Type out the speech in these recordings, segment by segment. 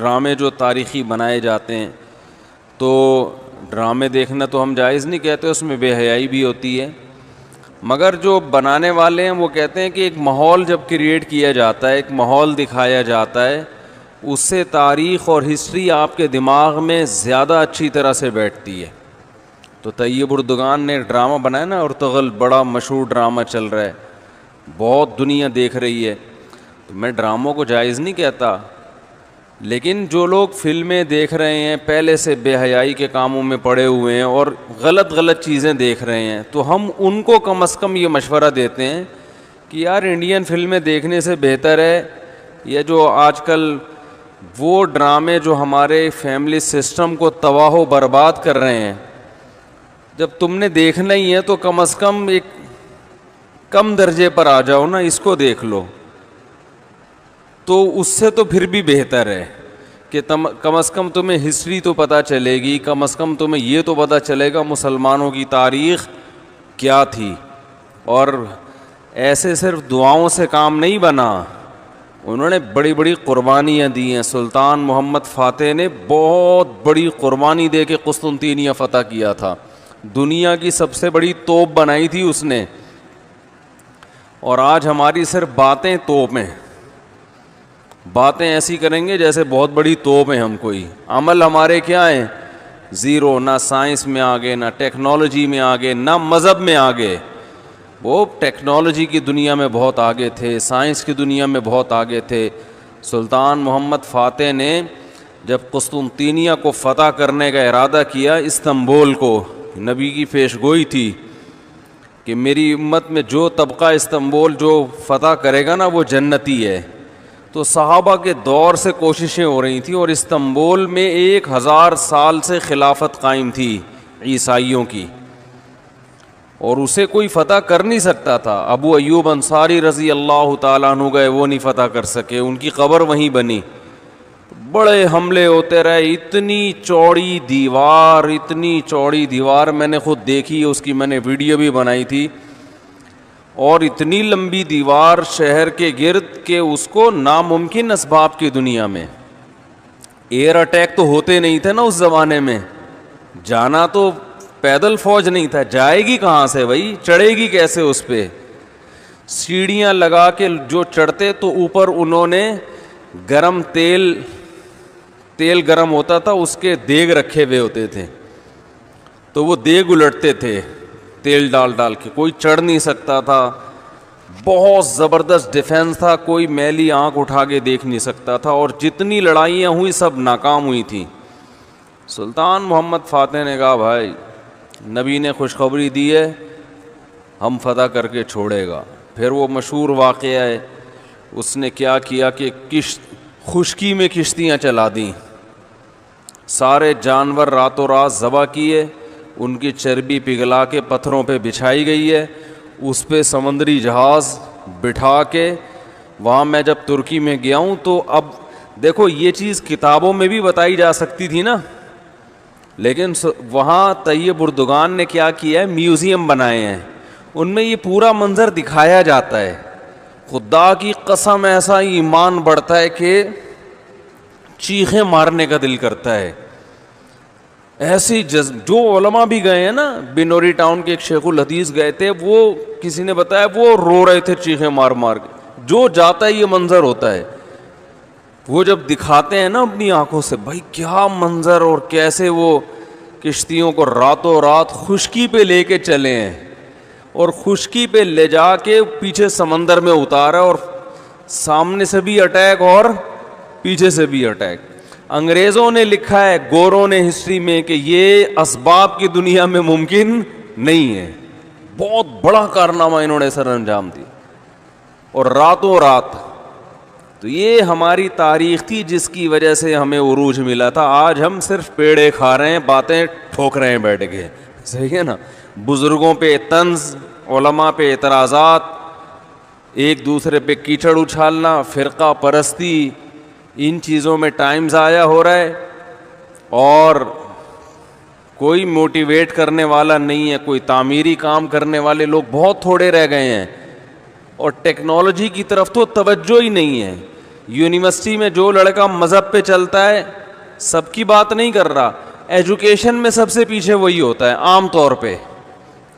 ڈرامے جو تاریخی بنائے جاتے ہیں، تو ڈرامے دیکھنا تو ہم جائز نہیں کہتے، اس میں بے حیائی بھی ہوتی ہے، مگر جو بنانے والے ہیں وہ کہتے ہیں کہ ایک ماحول جب کریٹ کیا جاتا ہے، ایک ماحول دکھایا جاتا ہے، اس سے تاریخ اور ہسٹری آپ کے دماغ میں زیادہ اچھی طرح سے بیٹھتی ہے۔ تو طیب اردگان نے ایک ڈرامہ بنایا نا، ارطغرل، بڑا مشہور ڈرامہ چل رہا ہے، بہت دنیا دیکھ رہی ہے، تو میں ڈراموں کو جائز نہیں کہتا، لیکن جو لوگ فلمیں دیکھ رہے ہیں پہلے سے بے حیائی کے کاموں میں پڑے ہوئے ہیں اور غلط چیزیں دیکھ رہے ہیں، تو ہم ان کو کم از کم یہ مشورہ دیتے ہیں کہ یار انڈین فلمیں دیکھنے سے بہتر ہے یہ جو آج کل وہ ڈرامے جو ہمارے فیملی سسٹم کو تباہ و برباد کر رہے ہیں، جب تم نے دیکھنا ہی ہے تو کم از کم ایک کم درجے پر آ جاؤ نا، اس کو دیکھ لو، تو اس سے تو پھر بھی بہتر ہے کہ کم از کم تمہیں ہسٹری تو پتہ چلے گی، کم از کم تمہیں یہ تو پتہ چلے گا مسلمانوں کی تاریخ کیا تھی۔ اور ایسے صرف دعاؤں سے کام نہیں بنا، انہوں نے بڑی بڑی قربانیاں دی ہیں۔ سلطان محمد فاتح نے بہت بڑی قربانی دے کے قسطنطینیہ فتح کیا تھا، دنیا کی سب سے بڑی توپ بنائی تھی اس نے، اور آج ہماری صرف باتیں توپ ہیں، باتیں ایسی کریں گے جیسے بہت بڑی توپ ہیں ہم، کوئی عمل ہمارے کیا ہیں؟ زیرو، نہ سائنس میں آگے، نہ ٹیکنالوجی میں آگے، نہ مذہب میں آگے۔ وہ ٹیکنالوجی کی دنیا میں بہت آگے تھے، سائنس کی دنیا میں بہت آگے تھے۔ سلطان محمد فاتح نے جب قسطنطینیہ کو فتح کرنے کا ارادہ کیا، استنبول کو، نبی کی پیشگوئی تھی کہ میری امت میں جو طبقہ استنبول جو فتح کرے گا نا وہ جنتی ہے، تو صحابہ کے دور سے کوششیں ہو رہی تھیں، اور استنبول میں 1000 سال سے خلافت قائم تھی عیسائیوں کی، اور اسے کوئی فتح کر نہیں سکتا تھا۔ ابو ایوب انصاری رضی اللہ تعالیٰ عنہ گئے، وہ نہیں فتح کر سکے، ان کی قبر وہیں بنی، بڑے حملے ہوتے رہے، اتنی چوڑی دیوار میں نے خود دیکھی، اس کی میں نے ویڈیو بھی بنائی تھی، اور اتنی لمبی دیوار شہر کے گرد کہ اس کو ناممکن اسباب کی دنیا میں، ایئر اٹیک تو ہوتے نہیں تھے نا اس زمانے میں، جانا تو پیدل فوج نہیں تھا، جائے گی کہاں سے بھائی، چڑھے گی کیسے اس پہ؟ سیڑھیاں لگا کے جو چڑھتے تو اوپر انہوں نے گرم تیل گرم ہوتا تھا، اس کے دیگ رکھے ہوئے ہوتے تھے، تو وہ دیگ الٹتے تھے تیل ڈال کے، کوئی چڑھ نہیں سکتا تھا، بہت زبردست ڈیفنس تھا، کوئی میلی آنکھ اٹھا کے دیکھ نہیں سکتا تھا، اور جتنی لڑائیاں ہوئی سب ناکام ہوئی تھیں۔ سلطان محمد فاتح نے کہا بھائی نبی نے خوشخبری دی ہے، ہم فتح کر کے چھوڑے گا۔ پھر وہ مشہور واقعہ ہے، اس نے کیا کیا کہ خشکی میں کشتیاں چلا دیں، سارے جانور راتوں رات ذبح کیے، ان کی چربی پگھلا کے پتھروں پہ بچھائی گئی ہے، اس پہ سمندری جہاز بٹھا کے وہاں میں جب ترکی میں گیا ہوں تو اب دیکھو یہ چیز کتابوں میں بھی بتائی جا سکتی تھی نا، لیکن وہاں طیب اردگان نے کیا کیا ہے، میوزیم بنائے ہیں، ان میں یہ پورا منظر دکھایا جاتا ہے۔ خدا کی قسم ایسا ایمان بڑھتا ہے کہ چیخیں مارنے کا دل کرتا ہے، ایسی جو علماء بھی گئے ہیں نا، بنوری ٹاؤن کے ایک شیخ الحدیث گئے تھے، وہ کسی نے بتایا وہ رو رہے تھے چیخیں مار مار کے، جو جاتا ہے یہ منظر ہوتا ہے، وہ جب دکھاتے ہیں نا اپنی آنکھوں سے، بھائی کیا منظر، اور کیسے وہ کشتیوں کو راتوں رات خشکی پہ لے کے چلے ہیں، اور خشکی پہ لے جا کے پیچھے سمندر میں اتارا، اور سامنے سے بھی اٹیک اور پیچھے سے بھی اٹیک۔ انگریزوں نے لکھا ہے، گوروں نے ہسٹری میں، کہ یہ اسباب کی دنیا میں ممکن نہیں ہے، بہت بڑا کارنامہ انہوں نے سر انجام دیا، اور راتوں رات۔ تو یہ ہماری تاریخ تھی جس کی وجہ سے ہمیں عروج ملا تھا۔ آج ہم صرف پیڑے کھا رہے ہیں، باتیں ٹھوک رہے ہیں بیٹھ کے، صحیح ہے نا؟ بزرگوں پہ طنز، علماء پہ اعتراضات، ایک دوسرے پہ کیچڑ اچھالنا، فرقہ پرستی، ان چیزوں میں ٹائم ضائع ہو رہا ہے، اور کوئی موٹیویٹ کرنے والا نہیں ہے، کوئی تعمیری کام کرنے والے لوگ بہت تھوڑے رہ گئے ہیں، اور ٹیکنالوجی کی طرف تو توجہ ہی نہیں ہے۔ یونیورسٹی میں جو لڑکا مذہب پہ چلتا ہے سب کی بات نہیں کر رہا, ایجوکیشن میں سب سے پیچھے وہی ہوتا ہے عام طور پہ,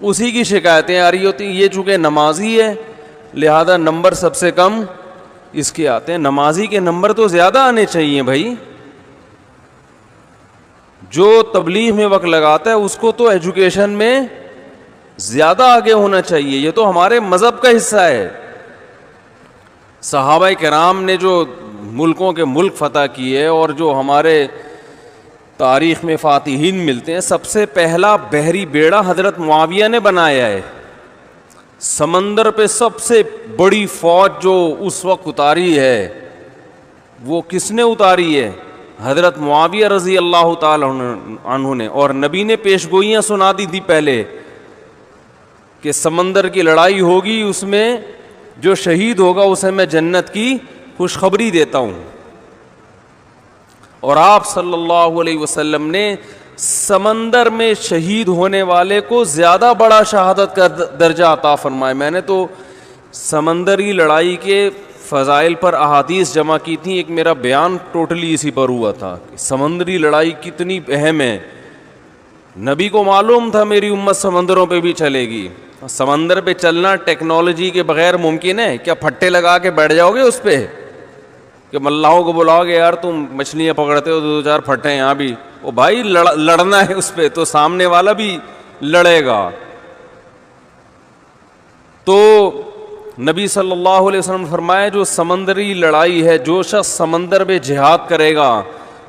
اسی کی شکایتیں آ رہی ہوتی ہیں. یہ چونکہ نمازی ہے لہذا نمبر سب سے کم اس کے آتے ہیں. نمازی کے نمبر تو زیادہ آنے چاہیے بھائی. جو تبلیغ میں وقت لگاتا ہے اس کو تو ایجوکیشن میں زیادہ آگے ہونا چاہیے. یہ تو ہمارے مذہب کا حصہ ہے. صحابہ کرام نے جو ملکوں کے ملک فتح کیے اور جو ہمارے تاریخ میں فاتحین ملتے ہیں, سب سے پہلا بحری بیڑا حضرت معاویہ نے بنایا ہے. سمندر پہ سب سے بڑی فوج جو اس وقت اتاری ہے وہ کس نے اتاری ہے؟ حضرت معاویہ رضی اللہ تعالی عنہ نے. اور نبی نے پیشگوئیاں سنا دی تھی پہلے کہ سمندر کی لڑائی ہوگی, اس میں جو شہید ہوگا اسے میں جنت کی خوشخبری دیتا ہوں. اور آپ صلی اللہ علیہ وسلم نے سمندر میں شہید ہونے والے کو زیادہ بڑا شہادت کا درجہ عطا فرمایا. میں نے تو سمندری لڑائی کے فضائل پر احادیث جمع کی تھیں, ایک میرا بیان ٹوٹلی اسی پر ہوا تھا کہ سمندری لڑائی کتنی اہم ہے. نبی کو معلوم تھا میری امت سمندروں پہ بھی چلے گی. سمندر پہ چلنا ٹیکنالوجی کے بغیر ممکن ہے کیا؟ پھٹے لگا کے بیٹھ جاؤ گے اس پہ کہ ملاحوں کو بلاؤ گے یار تم مچھلیاں پکڑتے ہو, دو چار پھٹے ہیں یہاں بھی, وہ بھائی لڑنا ہے اس پہ تو سامنے والا بھی لڑے گا. تو نبی صلی اللہ علیہ وسلم نے فرمایا جو سمندری لڑائی ہے, جو شخص سمندر میں جہاد کرے گا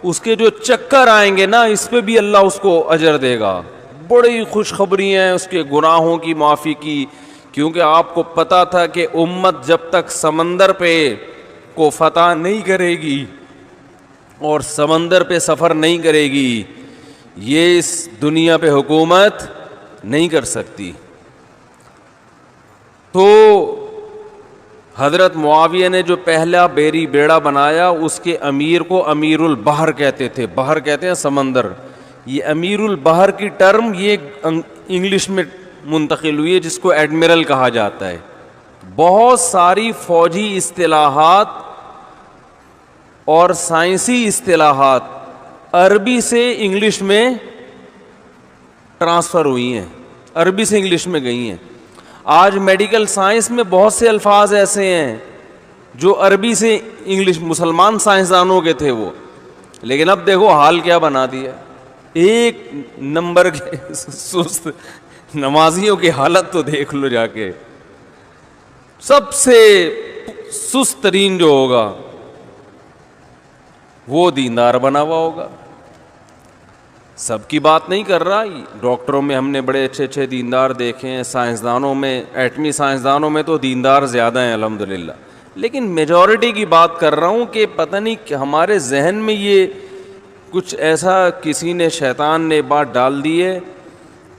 اس کے جو چکر آئیں گے نا اس پہ بھی اللہ اس کو اجر دے گا. بڑی خوشخبری ہیں اس کے گناہوں کی معافی کی, کیونکہ آپ کو پتا تھا کہ امت جب تک سمندر پہ کو فتح نہیں کرے گی اور سمندر پہ سفر نہیں کرے گی یہ اس دنیا پہ حکومت نہیں کر سکتی. تو حضرت معاویہ نے جو پہلا بیری بیڑا بنایا اس کے امیر کو امیر البحر کہتے تھے. بحر کہتے ہیں سمندر. یہ امیر البحر کی ٹرم یہ انگلش میں منتقل ہوئی ہے جس کو ایڈمرل کہا جاتا ہے. بہت ساری فوجی اصطلاحات اور سائنسی اصطلاحات عربی سے انگلش میں ٹرانسفر ہوئی ہیں, عربی سے انگلش میں گئی ہیں. آج میڈیکل سائنس میں بہت سے الفاظ ایسے ہیں جو عربی سے انگلش, مسلمان سائنسدانوں کے تھے وہ, لیکن اب دیکھو حال کیا بنا دیا. ایک نمبر کے سست نمازیوں کی حالت تو دیکھ لو جا کے. سب سے سست ترین جو ہوگا وہ دیندار بنا ہوا ہوگا. سب کی بات نہیں کر رہا, ڈاکٹروں میں ہم نے بڑے اچھے اچھے دیندار دیکھے ہیں, سائنسدانوں میں, ایٹمی سائنسدانوں میں تو دیندار زیادہ ہیں الحمدللہ, لیکن میجورٹی کی بات کر رہا ہوں کہ پتہ نہیں کہ ہمارے ذہن میں یہ کچھ ایسا کسی نے, شیطان نے بات ڈال دی ہے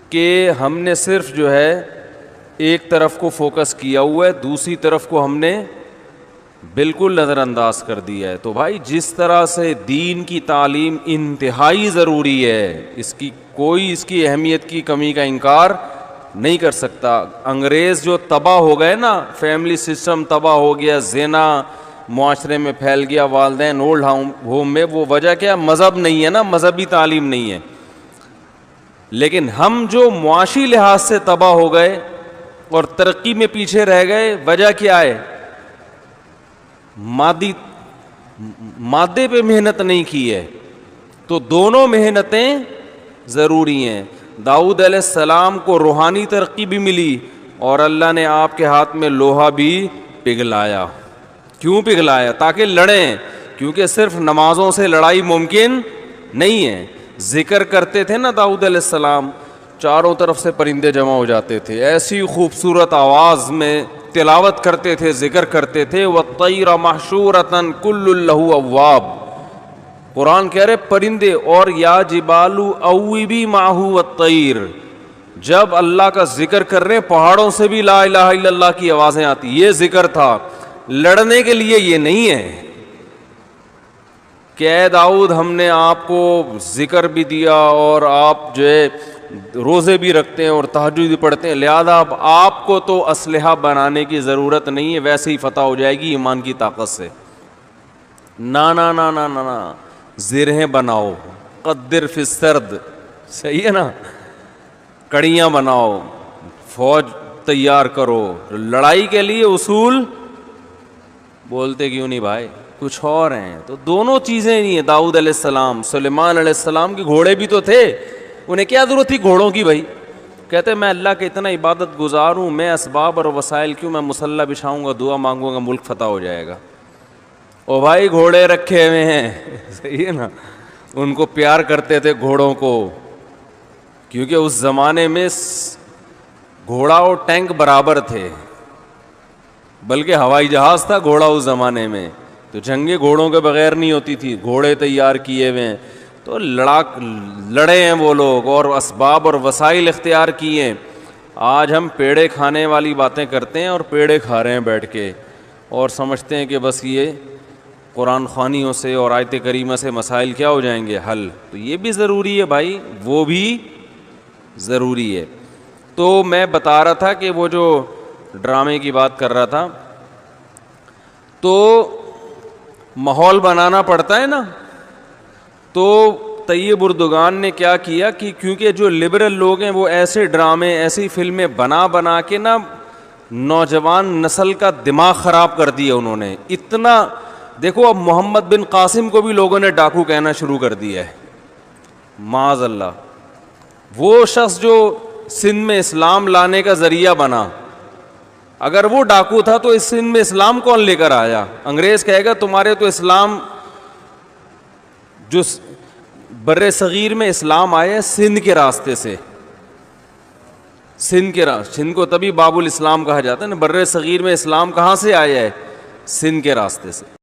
کہ ہم نے صرف جو ہے ایک طرف کو فوکس کیا ہوا ہے, دوسری طرف کو ہم نے بالکل نظر انداز کر دیا ہے. تو بھائی جس طرح سے دین کی تعلیم انتہائی ضروری ہے, اس کی اہمیت کی کمی کا انکار نہیں کر سکتا. انگریز جو تباہ ہو گئے نا, فیملی سسٹم تباہ ہو گیا, زنا معاشرے میں پھیل گیا, والدین اولڈ ہوم میں, وہ وجہ کیا؟ مذہب نہیں ہے نا, مذہبی تعلیم نہیں ہے. لیکن ہم جو معاشی لحاظ سے تباہ ہو گئے اور ترقی میں پیچھے رہ گئے, وجہ کیا ہے؟ مادے پہ محنت نہیں کی ہے. تو دونوں محنتیں ضروری ہیں. داؤد علیہ السلام کو روحانی ترقی بھی ملی اور اللہ نے آپ کے ہاتھ میں لوہا بھی پگھلایا. کیوں پگھلایا؟ تاکہ لڑیں, کیونکہ صرف نمازوں سے لڑائی ممکن نہیں ہے. ذکر کرتے تھے نا داؤد علیہ السلام, چاروں طرف سے پرندے جمع ہو جاتے تھے, ایسی خوبصورت آواز میں تلاوت کرتے تھے, ذکر کرتے تھے. وَالطَّيْرَ مَحْشُورَةً كُلٌّ لَهُ أَوَّابٌ, قرآن کہہ رہے پرندے, اور یا جبالو اوبی ماہو والطیر, جب اللہ کا ذکر کر رہے پہاڑوں سے بھی لا الہ الا اللہ کی آوازیں آتی. یہ ذکر تھا, لڑنے کے لیے یہ نہیں ہے کہ اے داؤد ہم نے آپ کو ذکر بھی دیا اور آپ جو ہے روزے بھی رکھتے ہیں اور تہجد بھی پڑھتے ہیں, لہذا اب آپ کو تو اسلحہ بنانے کی ضرورت نہیں ہے, ویسے ہی فتح ہو جائے گی ایمان کی طاقت سے. نا نا نا نا نا نا، زرہیں بناؤ، قدر فی السرد، صحیح ہے نا، کڑیاں بناؤ، فوج تیار کرو، لڑائی کے لیے اصول بولتے کیوں نہیں بھائی، کچھ اور ہیں. تو دونوں چیزیں نہیں ہیں. داؤد علیہ السلام، سلیمان علیہ السلام کے گھوڑے بھی تو تھے، انہیں کیا ضرورت تھی گھوڑوں کی بھائی؟ کہتے میں اللہ کے اتنا عبادت گزار ہوں، میں اسباب اور وسائل کیوں، میں مصلی بچھاؤں گا، دعا مانگوں گا، ملک فتح ہو جائے گا. او بھائی گھوڑے رکھے ہوئے ہیں، صحیح ہے نا. ان کو پیار کرتے تھے گھوڑوں کو، کیونکہ اس زمانے میں گھوڑا اور ٹینک برابر تھے، بلکہ ہوائی جہاز تھا گھوڑا اس زمانے میں. تو جنگیں گھوڑوں کے بغیر نہیں ہوتی تھی، گھوڑے تیار کیے ہوئے ہیں. تو لڑے ہیں وہ لوگ اور اسباب اور وسائل اختیار کیے ہیں. آج ہم پیڑے کھانے والی باتیں کرتے ہیں اور پیڑے کھا رہے ہیں بیٹھ کے، اور سمجھتے ہیں کہ بس یہ قرآن خوانیوں سے اور آیت کریمہ سے مسائل کیا ہو جائیں گے حل. تو یہ بھی ضروری ہے بھائی، وہ بھی ضروری ہے. تو میں بتا رہا تھا کہ وہ جو ڈرامے کی بات کر رہا تھا، تو ماحول بنانا پڑتا ہے نا. تو طیب اردگان نے کیا کیا کہ کیونکہ جو لبرل لوگ ہیں وہ ایسے ڈرامے، ایسی فلمیں بنا کے نا نوجوان نسل کا دماغ خراب کر دیا انہوں نے. اتنا دیکھو، اب محمد بن قاسم کو بھی لوگوں نے ڈاکو کہنا شروع کر دیا ہے، معاذ اللہ. وہ شخص جو سندھ میں اسلام لانے کا ذریعہ بنا، اگر وہ ڈاکو تھا تو اس سندھ میں اسلام کون لے کر آیا؟ انگریز کہے گا تمہارے تو اسلام، جو بر صغیر میں اسلام آیا سندھ کے راستے سے، سندھ کو تبھی باب الاسلام کہا جاتا ہے نا. بر صغیر میں اسلام کہاں سے آیا ہے؟ سندھ کے راستے سے.